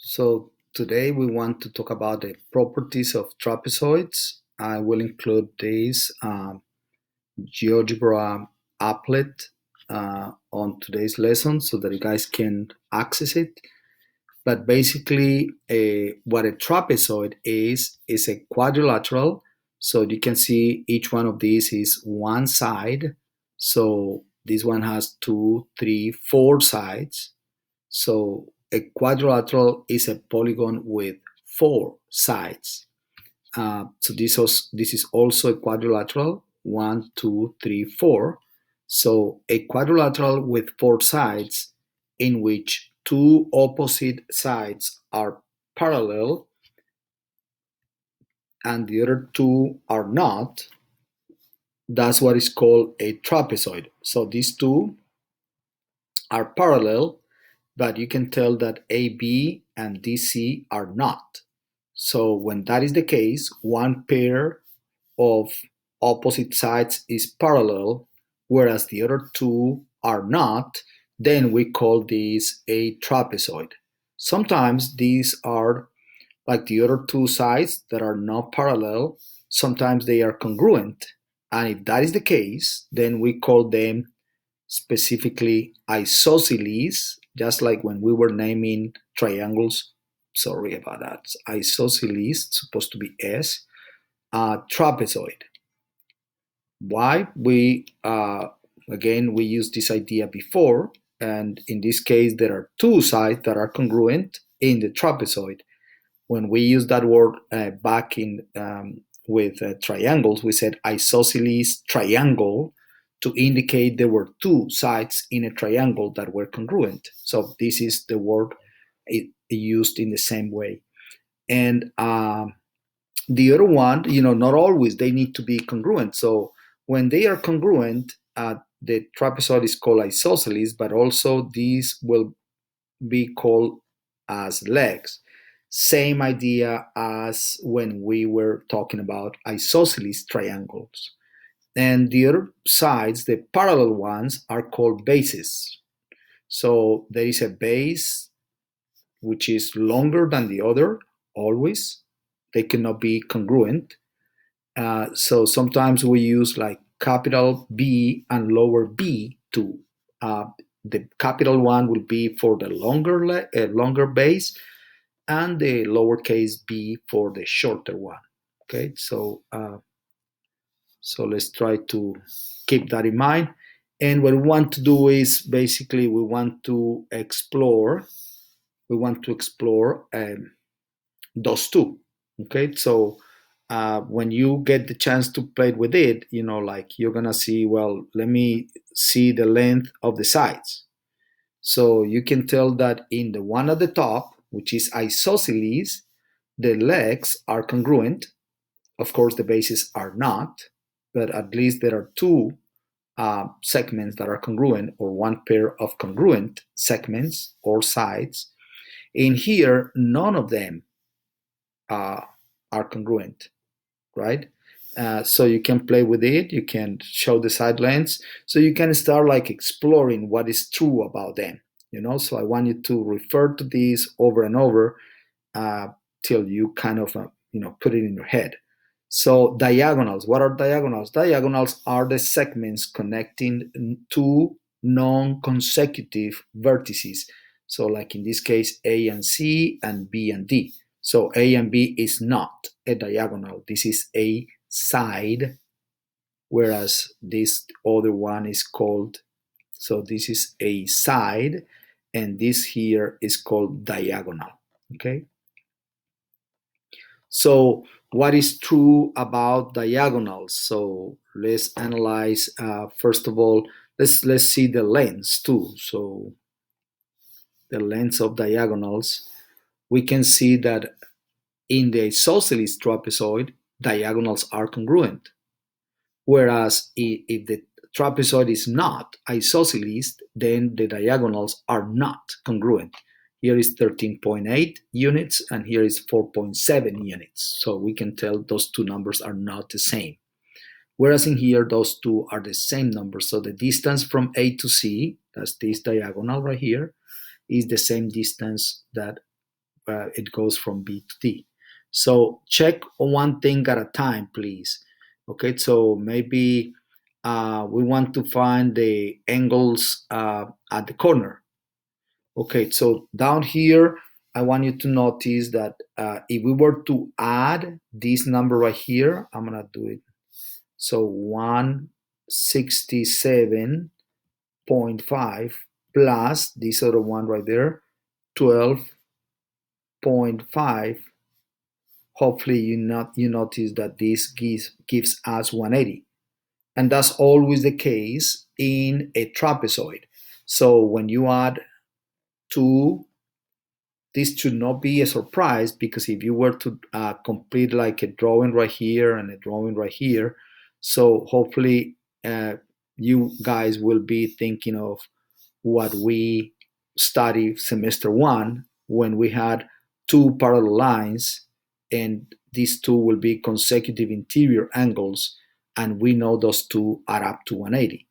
So today we want to talk about the properties of trapezoids. I will include this GeoGebra applet on today's lesson so that you guys can access it. But basically, what a trapezoid is a quadrilateral. So you can see each one of these is one side. So this one has two, three, four sides. So a quadrilateral is a polygon with four sides. So this is also a quadrilateral, one, two, three, four. So a quadrilateral with four sides in which two opposite sides are parallel and the other two are not, that's what is called a trapezoid. So these two are parallel, but you can tell that AB and DC are not. So when that is the case, one pair of opposite sides is parallel, whereas the other two are not, then we call this a trapezoid. Sometimes these are like the other two sides that are not parallel, sometimes they are congruent. And if that is the case, then we call them specifically isosceles, just like when we were naming triangles. Sorry about that. Isosceles, supposed to be S, trapezoid. Why? We used this idea before, and in this case, there are two sides that are congruent in the trapezoid. When we used that word back in with triangles, we said isosceles triangle to indicate there were two sides in a triangle that were congruent. So this is the word used in the same way. And the other one, not always they need to be congruent. So when they are congruent, the trapezoid is called isosceles, but also these will be called as legs. Same idea as when we were talking about isosceles triangles. And the other sides, the parallel ones, are called bases. So there is a base which is longer than the other, always. They cannot be congruent. So sometimes we use like capital B and lower b to the capital one will be for the longer base, and the lowercase b for the shorter one. Okay, so let's try to keep that in mind. And what we want to do is basically we want to explore those two. Okay, so when you get the chance to play with it, like you're gonna see, well, let me see the length of the sides. So you can tell that in the one at the top, which is isosceles, the legs are congruent. Of course, the bases are not, but at least there are two segments that are congruent, or one pair of congruent segments or sides. In here, none of them are congruent, right? So you can play with it, you can show the side lengths, so you can start like exploring what is true about them, So I want you to refer to these over and over till you kind of, put it in your head. So diagonals, what are diagonals? Diagonals are the segments connecting two non-consecutive vertices. So like in this case, A and C and B and D. So A and B is not a diagonal. This is a side, whereas this other one is called, so this is a side, and this here is called diagonal. Okay? So what is true about diagonals? So let's analyze, first of all, let's see the lengths too. So the lengths of diagonals, we can see that in the isosceles trapezoid, diagonals are congruent. Whereas if the trapezoid is not isosceles, then the diagonals are not congruent. Here is 13.8 units and here is 4.7 units. So we can tell those two numbers are not the same. Whereas in here, those two are the same numbers. So the distance from A to C, that's this diagonal right here, is the same distance that it goes from B to D. So check one thing at a time, please. Okay, so maybe we want to find the angles at the corner. Okay, so down here, I want you to notice that if we were to add this number right here, I'm gonna do it. So 167.5 plus this other one right there, 12.5. Hopefully you notice that this gives us 180. And that's always the case in a trapezoid. So when you add two, this should not be a surprise, because if you were to complete like a drawing right here and a drawing right here, so hopefully you guys will be thinking of what we studied semester one, when we had two parallel lines, and these two will be consecutive interior angles, and we know those two add up to 180.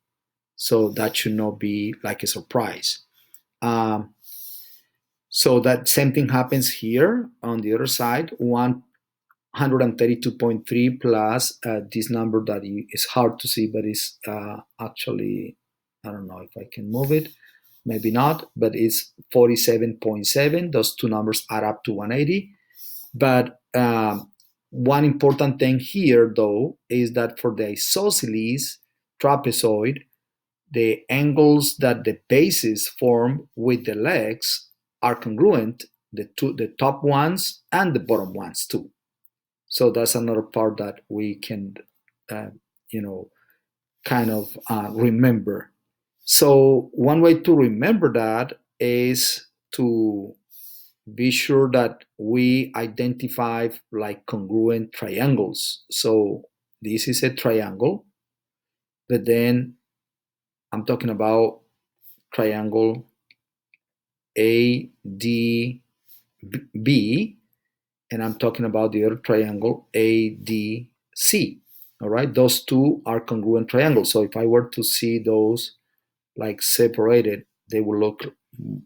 So that should not be like a surprise. So that same thing happens here on the other side, 132.3 plus this number that is hard to see, but is actually, I don't know if I can move it, maybe not, but it's 47.7. Those two numbers add up to 180. But one important thing here, though, is that for the isosceles trapezoid, the angles that the bases form with the legs are congruent, the top ones and the bottom ones too. So that's another part that we can, uh, you know, kind of remember. So one way to remember that is to be sure that we identify like congruent triangles. So this is a triangle, but then I'm talking about triangle ADB, and I'm talking about the other triangle ADC. All right, those two are congruent triangles. So if I were to see those like separated, they will look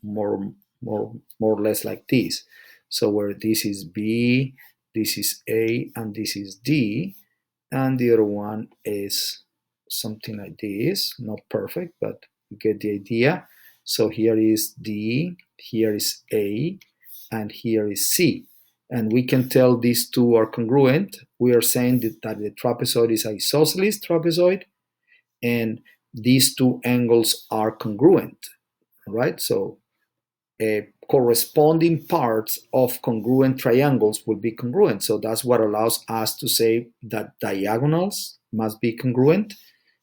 more or less like this. So where this is B, this is A, and this is D, and the other one is something like this. Not perfect, but you get the idea. So here is D, here is A, and here is C. And we can tell these two are congruent. We are saying that the trapezoid is isosceles trapezoid, and these two angles are congruent, right? So corresponding parts of congruent triangles will be congruent. So that's what allows us to say that diagonals must be congruent.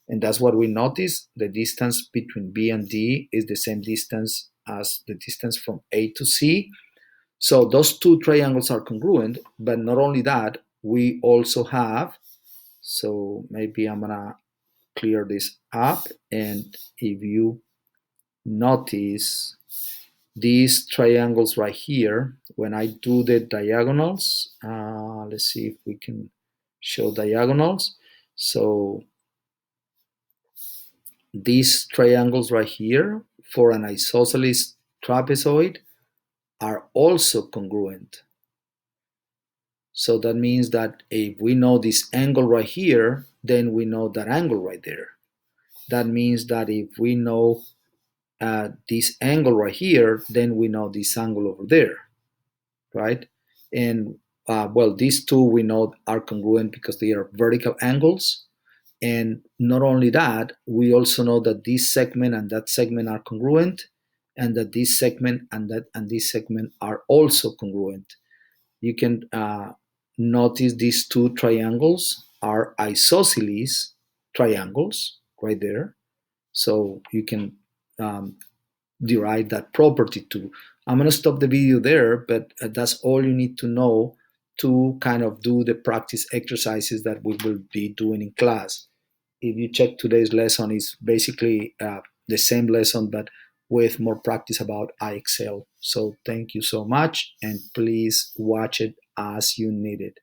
And that's what we notice. The distance between B and D is the same distance as the distance from A to C. So those two triangles are congruent, but not only that, we also have, so maybe I'm gonna clear this up, and if you notice these triangles right here, when I do the diagonals, let's see if we can show diagonals. So these triangles right here for an isosceles trapezoid are also congruent. So that means that if we know this angle right here, then we know that angle right there. That means that if we know this angle right here, then we know this angle over there, right? And well, these two we know are congruent because they are vertical angles. And not only that, we also know that this segment and that segment are congruent, and that this segment and this segment are also congruent. You can notice these two triangles are isosceles triangles right there. So you can um, derive that property too. I'm going to stop the video there, but that's all you need to know to kind of do the practice exercises that we will be doing in class. If you check today's lesson, it's basically the same lesson, but with more practice about IXL. So thank you so much, and please watch it as you need it.